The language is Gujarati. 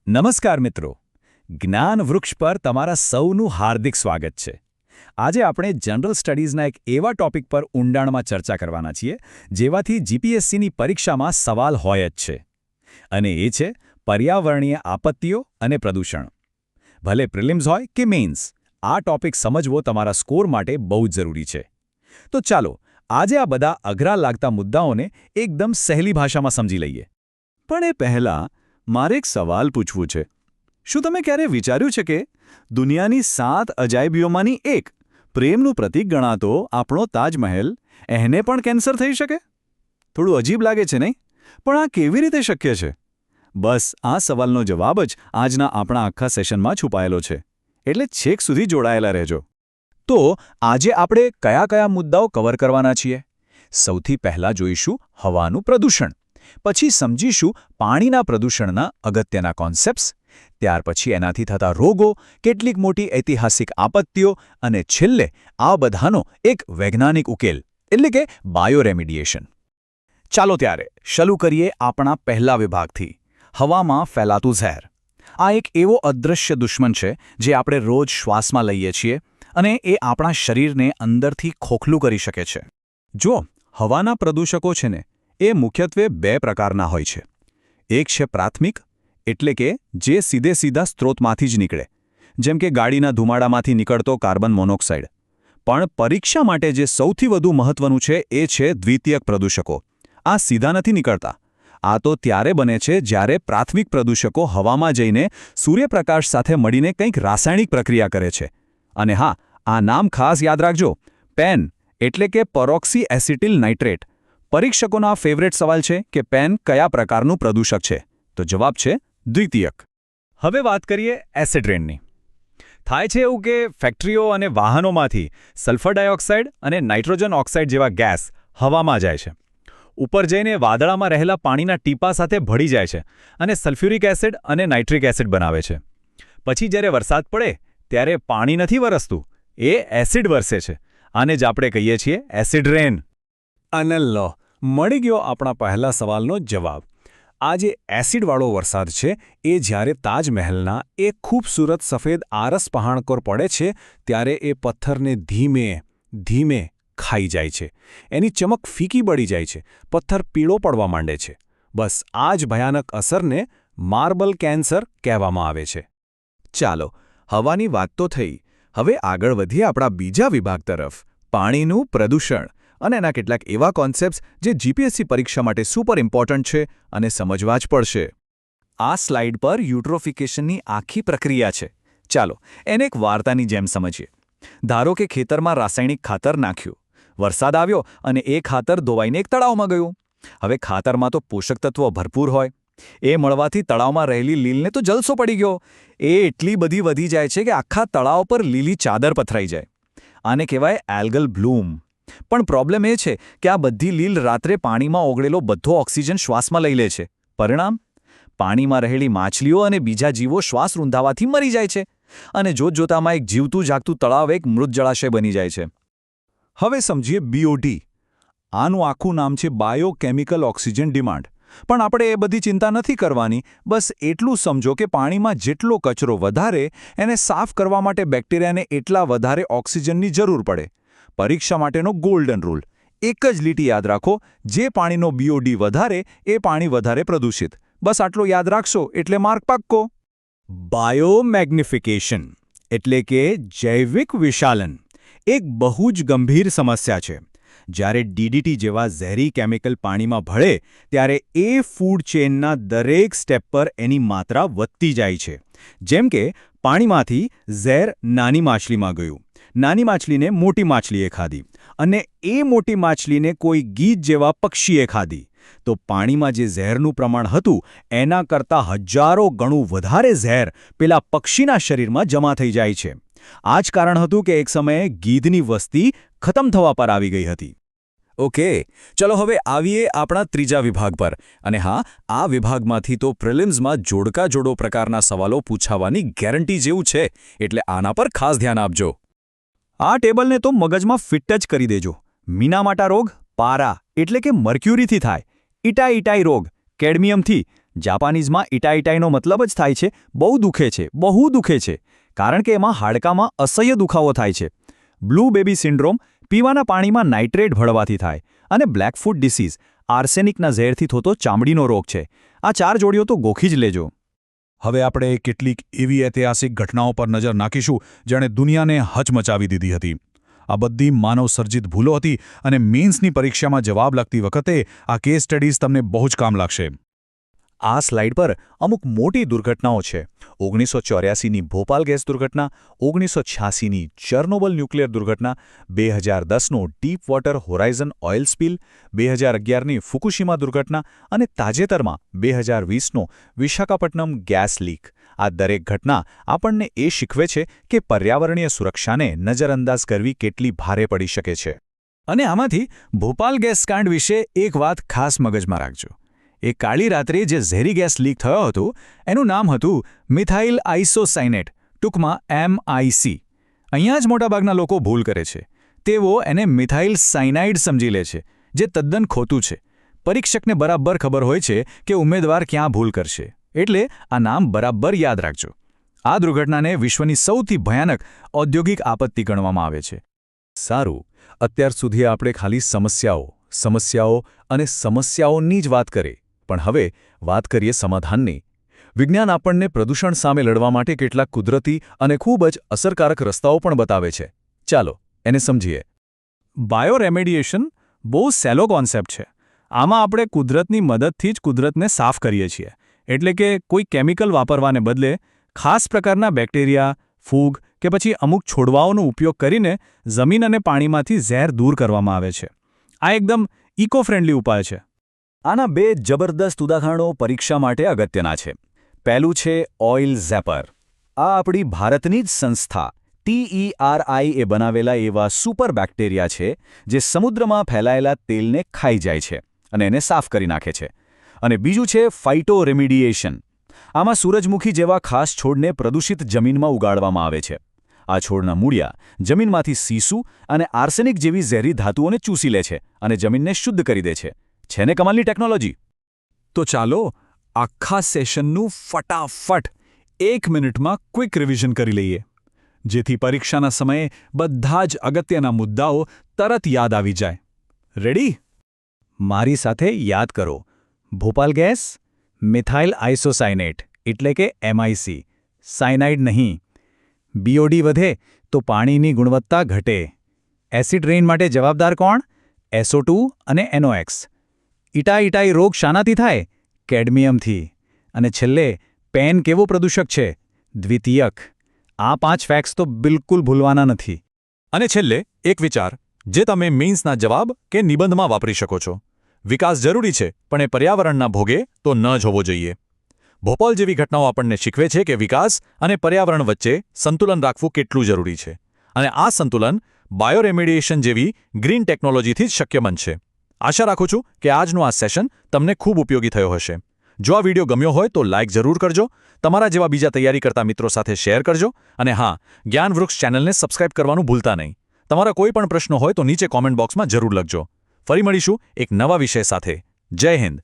નમસ્કાર મિત્રો, જ્ઞાન વૃક્ષ પર તમારા સૌનું હાર્દિક સ્વાગત છે. આજે આપણે જનરલ સ્ટડીઝના એક એવા ટોપિક પર ઊંડાણમાં ચર્ચા કરવાના છીએ જેવાથી જીપીએસસીની પરીક્ષામાં સવાલ હોય જ છે. અને એ છે પર્યાવરણીય આપત્તિઓ અને પ્રદૂષણ. ભલે પ્રિલિમ્સ હોય કે મેઇન્સ, આ ટોપિક સમજવો તમારા સ્કોર માટે બહુ જ જરૂરી છે. તો ચાલો આજે આ બધા અઘરા લાગતા મુદ્દાઓને એકદમ સહેલી ભાષામાં સમજી લઈએ. પણ એ પહેલાં મારે એક સવાલ પૂછવું છે. શું તમે ક્યારે વિચાર્યું છે કે દુનિયાની 7 અજાયબીઓમાંની એક, પ્રેમનું પ્રતીક ગણાતો આપણો તાજમહેલ, એને પણ કેન્સર થઈ શકે? થોડું અજીબ લાગે છે નહીં? પણ આ કેવી રીતે શક્ય છે? બસ આ સવાલનો જવાબ જ આજના આપણા આખા સેશનમાં છુપાયેલો છે. એટલે છેક સુધી જોડાયેલા રહેજો. તો આજે આપણે કયા કયા મુદ્દાઓ કવર કરવાના છીએ? સૌથી પહેલાં જોઈશું હવાનું પ્રદૂષણ. પછી સમજીશું પાણીના પ્રદૂષણના અગત્યના કોન્સેપ્ટ્સ. ત્યાર પછી એનાથી થતા રોગો, કેટલીક મોટી ઐતિહાસિક આપત્તિઓ અને છેલ્લે આ બધાનો એક વૈજ્ઞાનિક ઉકેલ, એટલે કે બાયોરેમિડિએશન. ચાલો ત્યારે શરૂ કરીએ આપણા પહેલા વિભાગથી, હવામાં ફેલાતું ઝેર. આ એક એવો અદૃશ્ય દુશ્મન છે જે આપણે રોજ શ્વાસમાં લઈએ છીએ અને એ આપણા શરીરને અંદરથી ખોખલું કરી શકે છે. જો હવાના પ્રદૂષકો છે ને, એ મુખ્યત્વે 2 પ્રકારના હોય છે. એક છે પ્રાથમિક, એટલે કે જે સીધા સ્ત્રોતમાંથી જ નીકળે, જેમ કે ગાડીના ધુમાડામાંથી નીકળતો કાર્બન મોનોક્સાઇડ. પણ પરીક્ષા માટે જે સૌથી વધુ મહત્વનું છે એ છે દ્વિતીયક પ્રદૂષકો. આ સીધા નથી નીકળતા. આ તો ત્યારે બને છે જ્યારે પ્રાથમિક પ્રદૂષકો હવામાં જઈને સૂર્યપ્રકાશ સાથે મળીને કંઈક રાસાયણિક પ્રક્રિયા કરે છે. અને હા, આ નામ ખાસ યાદ રાખજો, પેન એટલે કે પેરોક્સી એસિટિલ નાઇટ્રેટ. પરીક્ષકોના ફેવરેટ સવાલ છે કે પેન કયા પ્રકારનું પ્રદૂષક છે? તો જવાબ છે દ્વિતીયક. હવે વાત કરીએ એસિડ રેનની. થાય છે એવું કે ફેક્ટરીઓ અને વાહનોમાંથી સલ્ફર ડાયોક્સાઇડ અને નાઇટ્રોજન ઓક્સાઇડ જેવા ગેસ હવામાં જાય છે. ઉપર જઈને વાદળામાં રહેલા પાણીના ટીપા સાથે ભળી જાય છે અને સલ્ફ્યુરિક એસિડ અને નાઇટ્રિક એસિડ બનાવે છે. પછી જ્યારે વરસાદ પડે ત્યારે પાણી નથી વરસતું, એ એસિડ વરસે છે. આને જ આપણે કહીએ છીએ એસિડ રેન. અને લો, મળી ગયો આપણા પહેલા સવાલનો જવાબ. આ જે એસિડવાળો વરસાદ છે એ જ્યારે તાજમહેલના એ ખૂબસૂરત સફેદ આરસ પહાણ પર પડે છે ત્યારે એ પથ્થરને ધીમે ધીમે ખાઈ જાય છે. એની ચમક ફીકી પડી જાય છે, પથ્થર પીળો પડવા માંડે છે. બસ આ જ ભયાનક અસરને માર્બલ કેન્સર કહેવામાં આવે છે. ચાલો, હવાની વાત તો થઈ. હવે આગળ વધીએ આપણા બીજા વિભાગ તરફ, પાણીનું પ્રદૂષણ. અને એના કેટલાક એવા કોન્સેપ્ટ્સ જે જીપીએસસી પરીક્ષા માટે સુપર ઇમ્પોર્ટન્ટ છે અને સમજવા જ પડશે. આ સ્લાઇડ પર યુટ્રોફિકેશનની આખી પ્રક્રિયા છે. ચાલો એને એક વાર્તાની જેમ સમજીએ. ધારો કે ખેતરમાં રાસાયણિક ખાતર નાખ્યું. વરસાદ આવ્યો અને એ ખાતર ધોવાઈને એક તળાવમાં ગયું. હવે ખાતરમાં તો પોષક તત્વો ભરપૂર હોય. એ મળવાથી તળાવમાં રહેલી લીલને તો જલસો પડી ગયો. એ એટલી બધી વધી જાય છે કે આખા તળાવ પર લીલી ચાદર પથરાઈ જાય. આને કહેવાય એલ્ગલ બ્લૂમ. પણ પ્રોબ્લેમ એ છે કે આ બધી લીલ રાત્રે પાણીમાં ઓગળેલો બધો ઓક્સિજન શ્વાસમાં લઈ લે છે. પરિણામ? પાણીમાં રહેલી માછલીઓ અને બીજા જીવો શ્વાસ રૂંધાવાથી મરી જાય છે. અને જોતજોતામાં એક જીવતું જાગતું તળાવ એક મૃત જળાશય બની જાય છે. હવે સમજીએ બીઓડી. આનું આખું નામ છે બાયોકેમિકલ ઓક્સિજન ડિમાન્ડ. પણ આપણે એ બધી ચિંતા નથી કરવાની. બસ એટલું સમજો કે પાણીમાં જેટલો કચરો વધારે, એને સાફ કરવા માટે બેક્ટેરિયાને એટલા વધારે ઓક્સિજનની જરૂર પડે. પરીક્ષા માટેનો ગોલ્ડન રૂલ. એક જ લીટી યાદ રાખો, જે પાણીનો બીઓડી વધારે એ પાણી વધારે પ્રદૂષિત. બસ આટલું યાદ રાખશો એટલે માર્ક પાક્કો. બાયોમેગ્નિફિકેશન એટલે કે જૈવિક વિશાલન એક બહુ જ ગંભીર સમસ્યા છે. જ્યારે ડીડીટી જેવા ઝેરી કેમિકલ પાણીમાં ભળે ત્યારે એ ફૂડ ચેઇનના દરેક સ્ટેપ પર એની માત્રા વધતી જાય છે. જેમ કે પાણીમાંથી ઝેર નાની માછલીમાં ગયું, નાની માછલીને મોટી માછલીએ ખાધી અને એ મોટી માછલીને કોઈ ગીધ જેવા પક્ષીએ ખાધી. તો પાણીમાં જે ઝેરનું પ્રમાણ હતું એના કરતાં હજારો ગણું વધારે ઝેર પેલા પક્ષીના શરીરમાં જમા થઈ જાય છે. આ જ કારણ હતું કે એક સમયે ગીધની વસ્તી ખતમ થવા પર આવી ગઈ હતી. ઓકે, ચલો હવે આવીએ આપણા ત્રીજા વિભાગ પર. અને હા, આ વિભાગમાંથી તો પ્રિલિમ્સમાં જોડકા-જોડો પ્રકારના સવાલો પૂછાવાની ગેરંટી જેવું છે, એટલે આના પર ખાસ ધ્યાન આપજો. આ ટેબલને તો મગજમાં ફિટ જ કરી દેજો. મીનામાટા રોગ પારા એટલે કે મર્ક્યુરીથી થાય. ઇટાઈ રોગ કેડમિયમથી, જાપાનીઝમાં ઇટાઇટાઈનો મતલબ જ થાય છે બહુ દુખે છે કારણ કે એમાં હાડકામાં અસહ્ય દુખાવો થાય છે. બ્લુ બેબી સિન્ડ્રોમ પીવાના પાણીમાં નાઇટ્રેટ ભળવાથી થાય અને બ્લેકફૂટ ડિસીઝ આર્સેનિકના ઝેરથી થતો ચામડીનો રોગ છે. આ 4 જોડીઓ તો ગોખી જ લેજો. હવે આપણે કેટલીક એવી ઐતિહાસિક ઘટનાઓ પર નજર નાખીશું જેણે દુનિયાને હચમચાવી દીધી હતી. આ બધી માનવસર્જિત ભૂલો હતી અને મેન્સની પરીક્ષામાં જવાબ લખતી વખતે આ કેસ સ્ટડીઝ તમને બહુ જ કામ લાગશે. આ સ્લાઇડ પર અમુક મોટી દુર્ઘટનાઓ છે. 1984ની ભોપાલ ગેસ દુર્ઘટના, 1986ની ચર્નોબલ ન્યુક્લિયર દુર્ઘટના, 2010નો deep water horizon oil spill, 2011ની ફુકુશીમા દુર્ઘટના અને તાજેતરમાં 2020નો વિશાખાપટ્ટનમ ગેસ લીક. આ દરેક ઘટના આપણને એ શીખવે છે કે પર્યાવરણીય સુરક્ષાને નજરઅંદાજ કરવી કેટલી ભારે પડી શકે છે. અને આમાંથી ભોપાલ ગેસ કાંડ વિશે એક વાત ખાસ મગજમાં રાખજો. એ કાળી રાત્રે જે ઝેરી ગેસ લીક થયો હતો એનું નામ હતું મિથાઇલ આઇસોસાયનેટ, ટૂંકમાં MIC. અહીંયા જ મોટાભાગના લોકો ભૂલ કરે છે. તેઓ એને મિથાઇલ સાયનાઇડ સમજી લે છે, જે તદ્દન ખોટું છે. પરીક્ષકને બરાબર ખબર હોય છે કે ઉમેદવાર ક્યાં ભૂલ કરશે, એટલે આ નામ બરાબર યાદ રાખજો. આ દુર્ઘટનાને વિશ્વની સૌથી ભયાનક ઔદ્યોગિક આપત્તિ ગણવામાં આવે છે. સારું, અત્યાર સુધી આપણે ખાલી સમસ્યાઓ અને સમસ્યાઓની જ વાત કરી, પણ હવે વાત કરીએ સમાધાનની. વિજ્ઞાન આપણને પ્રદૂષણ સામે લડવા માટે કેટલાક કુદરતી અને ખૂબ જ અસરકારક રસ્તાઓ પણ બતાવે છે. ચાલો એને સમજીએ. બાયોરેમેડિએશન બહુ સહેલો કોન્સેપ્ટ છે. આમાં આપણે કુદરતની મદદથી જ કુદરતને સાફ કરીએ છીએ. એટલે કે કોઈ કેમિકલ વાપરવાને બદલે ખાસ પ્રકારના બેક્ટેરિયા, ફૂગ કે પછી અમુક છોડવાઓનો ઉપયોગ કરીને જમીન અને પાણીમાંથી ઝેર દૂર કરવામાં આવે છે. આ એકદમ ઇકો ફ્રેન્ડલી ઉપાય છે. આના 2 જબરદસ્ત ઉદાહરણો પરીક્ષા માટે અગત્યના છે. પહેલું છે ઓઇલ ઝેપર. આ આપણી ભારતની જ સંસ્થા TERI એ બનાવેલા એવા સુપર બેક્ટેરિયા છે જે સમુદ્રમાં ફેલાયેલા તેલને ખાઈ જાય છે અને એને સાફ કરી નાખે છે. અને બીજું છે ફાઇટો રેમિડિએશન. આમાં સૂરજમુખી જેવા ખાસ છોડને પ્રદૂષિત જમીનમાં ઉગાડવામાં આવે છે. આ છોડના મૂળિયા જમીનમાંથી સીસું અને આર્સેનિક જેવી ઝેરી ધાતુઓને ચૂસી લે છે અને જમીનને શુદ્ધ કરી દે છે. છે ને કમાલની ટેકનોલોજી? તો ચાલો આખા સેશનનું ફટાફટ 1 મિનિટમાં ક્વિક રિવિઝન કરી લઈએ, જેથી પરીક્ષાના સમયે બધા જ અગત્યના મુદ્દાઓ તરત યાદ આવી જાય. રેડી? મારી સાથે યાદ કરો. ભોપાલ ગેસ, મિથાઇલ આઇસોસાયનેટ એટલે કે MIC, સાયનાઇડ નહીં. BOD વધે તો પાણીની ગુણવત્તા ઘટે. એસિડ રેઇન માટે જવાબદાર કોણ? SO2 અને NOx. ઇટાઇટાઈ રોગ શાનાથી થાય? કેડમિયમથી. અને છેલ્લે પેન કેવો પ્રદૂષક છે? દ્વિતીયક. આ 5 ફેક્ટ્સ તો બિલકુલ ભૂલવાના નથી. અને છેલ્લે એક વિચાર જે તમે મેન્સના જવાબ કે નિબંધમાં વાપરી શકો છો. વિકાસ જરૂરી છે, પણ એ પર્યાવરણના ભોગે તો ન જ હોવો જોઈએ. ભોપાલ જેવી ઘટનાઓ આપણને શીખવે છે કે વિકાસ અને પર્યાવરણ વચ્ચે સંતુલન રાખવું કેટલું જરૂરી છે. અને આ સંતુલન બાયોરેમેડિએશન જેવી ગ્રીન ટેકનોલોજીથી જ શક્ય બનશે. આશા રાખું છું કે આજનું આ સેશન તમને ખૂબ ઉપયોગી થયો હશે. જો આ વિડીયો ગમ્યો હોય તો લાઇક જરૂર કરજો, તમારા જેવા બીજા તૈયારી કરતા મિત્રો સાથે શેર કરજો, અને હા, જ્ઞાનવૃક્ષ ચેનલને સબસ્ક્રાઇબ કરવાનું ભૂલતા નહીં. તમારા કોઈ પણ પ્રશ્નો હોય તો નીચે કોમેન્ટ બોક્સમાં જરૂર લખજો. ફરી મળીશું એક નવા વિષય સાથે. જય હિન્દ.